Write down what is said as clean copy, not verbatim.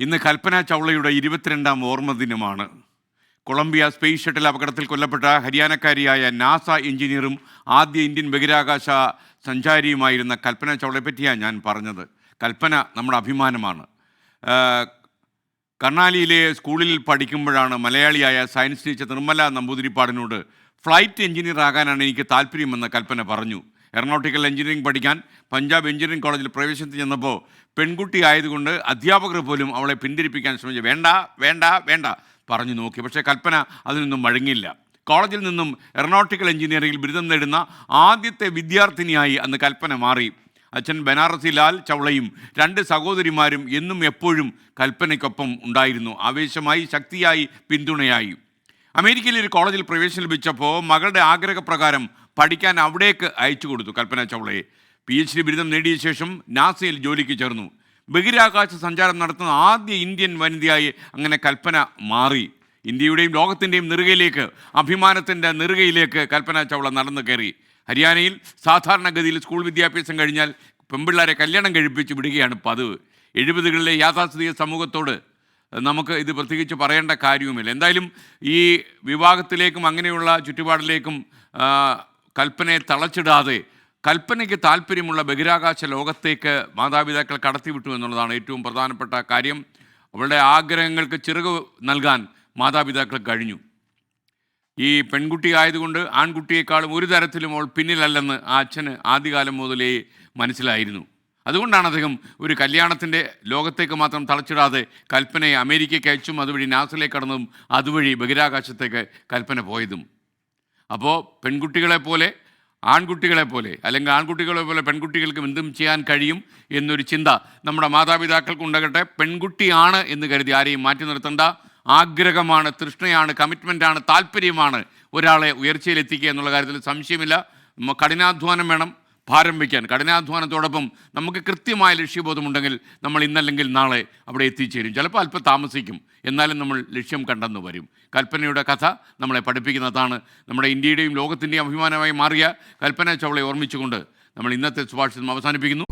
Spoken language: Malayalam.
ഇന്ന് കൽപ്പന ചൗളയുടെ 22ാം ഓർമ്മ ദിനമാണ്. കൊളംബിയ സ്പേസ് ഷട്ടിൽ അപകടത്തിൽ കൊല്ലപ്പെട്ട ഹരിയാനക്കാരിയായ നാസ എഞ്ചിനീയറും ആദ്യ ഇന്ത്യൻ ബഹിരാകാശ സഞ്ചാരിയുമായിരുന്ന കൽപ്പന ചൗളയെ പറ്റിയാണ് ഞാൻ പറഞ്ഞത്. കൽപ്പന നമ്മുടെ അഭിമാനമാണ്. കർണാലിയിലെ സ്കൂളിൽ പഠിക്കുമ്പോഴാണ് മലയാളിയായ സയൻസ് ടീച്ചർ നിർമ്മല നമ്പൂതിരിപ്പാടിനോട് ഫ്ലൈറ്റ് എഞ്ചിനീയർ ആകാനാണ് എനിക്ക് താല്പര്യമെന്ന് കൽപ്പന പറഞ്ഞു. എയറോനോട്ടിക്കൽ എഞ്ചിനീയറിംഗ് പഠിക്കാൻ പഞ്ചാബ് എഞ്ചിനീയറിംഗ് കോളേജിൽ പ്രവേശനത്തിന് ചെന്നപ്പോൾ പെൺകുട്ടി ആയതുകൊണ്ട് അധ്യാപകർ പോലും അവളെ പിന്തിരിപ്പിക്കാൻ ശ്രമിച്ചു. വേണ്ട വേണ്ട വേണ്ട പറഞ്ഞു നോക്കി. പക്ഷേ കൽപ്പന അതിനൊന്നും വഴങ്ങിയില്ല. കോളേജിൽ നിന്നും എയറോനോട്ടിക്കൽ എഞ്ചിനീയറിംഗിൽ ബിരുദം നേടുന്ന ആദ്യത്തെ വിദ്യാർത്ഥിനിയായി അന്ന് കൽപ്പന മാറി. അച്ഛൻ ബനാറസി ലാൽ ചൗളയും 2 സഹോദരിമാരും എന്നും എപ്പോഴും കൽപ്പനയ്ക്കൊപ്പം ഉണ്ടായിരുന്നു. ആവേശമായി, ശക്തിയായി, പിന്തുണയായി. അമേരിക്കയിലെ ഒരു കോളേജിൽ പ്രവേശനം ലഭിച്ചപ്പോൾ മകളുടെ ആഗ്രഹപ്രകാരം പഠിക്കാൻ അവിടേക്ക് അയച്ചു കൊടുത്തു കൽപ്പന ചൗളയെ. PhD ബിരുദം നേടിയ ശേഷം നാസയിൽ ജോലിക്ക് ചേർന്നു. ബഹിരാകാശ സഞ്ചാരം നടത്തുന്ന ആദ്യ ഇന്ത്യൻ വനിതയായി അങ്ങനെ കൽപ്പന മാറി. ഇന്ത്യയുടെയും ലോകത്തിൻ്റെയും നെറുകയിലേക്ക്, അഭിമാനത്തിൻ്റെ നെറുകയിലേക്ക് കൽപ്പന ചൗള നടന്നു കയറി. ഹരിയാനയിൽ സാധാരണഗതിയിൽ സ്കൂൾ വിദ്യാഭ്യാസം കഴിഞ്ഞാൽ പെൺപിള്ളേരെ കല്യാണം കഴിപ്പിച്ച് വിടുകയാണ് പതിവ്. 70കളിലെ യാഥാസ്ഥിതിക സമൂഹത്തോട് നമുക്ക് ഇത് പ്രത്യേകിച്ച് പറയേണ്ട കാര്യവുമില്ല. എന്തായാലും ഈ വിവാഹത്തിലേക്കും അങ്ങനെയുള്ള ചുറ്റുപാടിലേക്കും കൽപ്പനയെ തളച്ചിടാതെ കൽപ്പനയ്ക്ക് താല്പര്യമുള്ള ബഹിരാകാശ ലോകത്തേക്ക് മാതാപിതാക്കൾ കടത്തിവിട്ടു എന്നുള്ളതാണ് ഏറ്റവും പ്രധാനപ്പെട്ട കാര്യം. അവളുടെ ആഗ്രഹങ്ങൾക്ക് ചിറക് നൽകാൻ മാതാപിതാക്കൾ കഴിഞ്ഞു. ഈ പെൺകുട്ടി ആയതുകൊണ്ട് ആൺകുട്ടിയെക്കാളും ഒരു തരത്തിലും അവൾ പിന്നിലല്ലെന്ന് ആ അച്ഛന് ആദ്യകാലം മുതലേ മനസ്സിലായിരുന്നു. അതുകൊണ്ടാണ് അദ്ദേഹം ഒരു കല്യാണത്തിൻ്റെ ലോകത്തേക്ക് മാത്രം തളച്ചിടാതെ കൽപ്പനയെ അമേരിക്കയ്ക്ക് അയച്ചും അതുവഴി നാസയിലേക്ക് കടന്നതും അതുവഴി ബഹിരാകാശത്തേക്ക് കൽപ്പന പോയതും. അപ്പോൾ പെൺകുട്ടികളെപ്പോലെ ആൺകുട്ടികളെപ്പോലെ, അല്ലെങ്കിൽ ആൺകുട്ടികളെ പോലെ പെൺകുട്ടികൾക്കും എന്തും ചെയ്യാൻ കഴിയും എന്നൊരു ചിന്ത നമ്മുടെ മാതാപിതാക്കൾക്കുണ്ടാകട്ടെ. പെൺകുട്ടിയാണ് എന്ന് കരുതി ആരെയും മാറ്റി നിർത്തേണ്ട. ആഗ്രഹമാണ്, തൃഷ്ണയാണ്, കമ്മിറ്റ്മെൻറ്റാണ്, താല്പര്യമാണ് ഒരാളെ ഉയർച്ചയിലെത്തിക്കുക എന്നുള്ള കാര്യത്തിൽ സംശയമില്ല. കഠിനാധ്വാനം വേണം ഭാരം വയ്ക്കാൻ. കഠിനാധ്വാനത്തോടൊപ്പം നമുക്ക് കൃത്യമായ ലക്ഷ്യബോധമുണ്ടെങ്കിൽ നമ്മൾ ഇന്നല്ലെങ്കിൽ നാളെ അവിടെ എത്തിച്ചേരും. ചിലപ്പോൾ അല്പം താമസിക്കും, എന്നാലും നമ്മൾ ലക്ഷ്യം കണ്ടെന്ന് വരും. കൽപ്പനയുടെ കഥ നമ്മളെ പഠിപ്പിക്കുന്നതാണ്. നമ്മുടെ ഇന്ത്യയുടെയും ലോകത്തിൻ്റെയും അഭിമാനമായി മാറിയ കൽപ്പന ചൗളയെ ഓർമ്മിച്ചുകൊണ്ട് നമ്മൾ ഇന്നത്തെ സുഭാഷിതം അവസാനിപ്പിക്കുന്നു.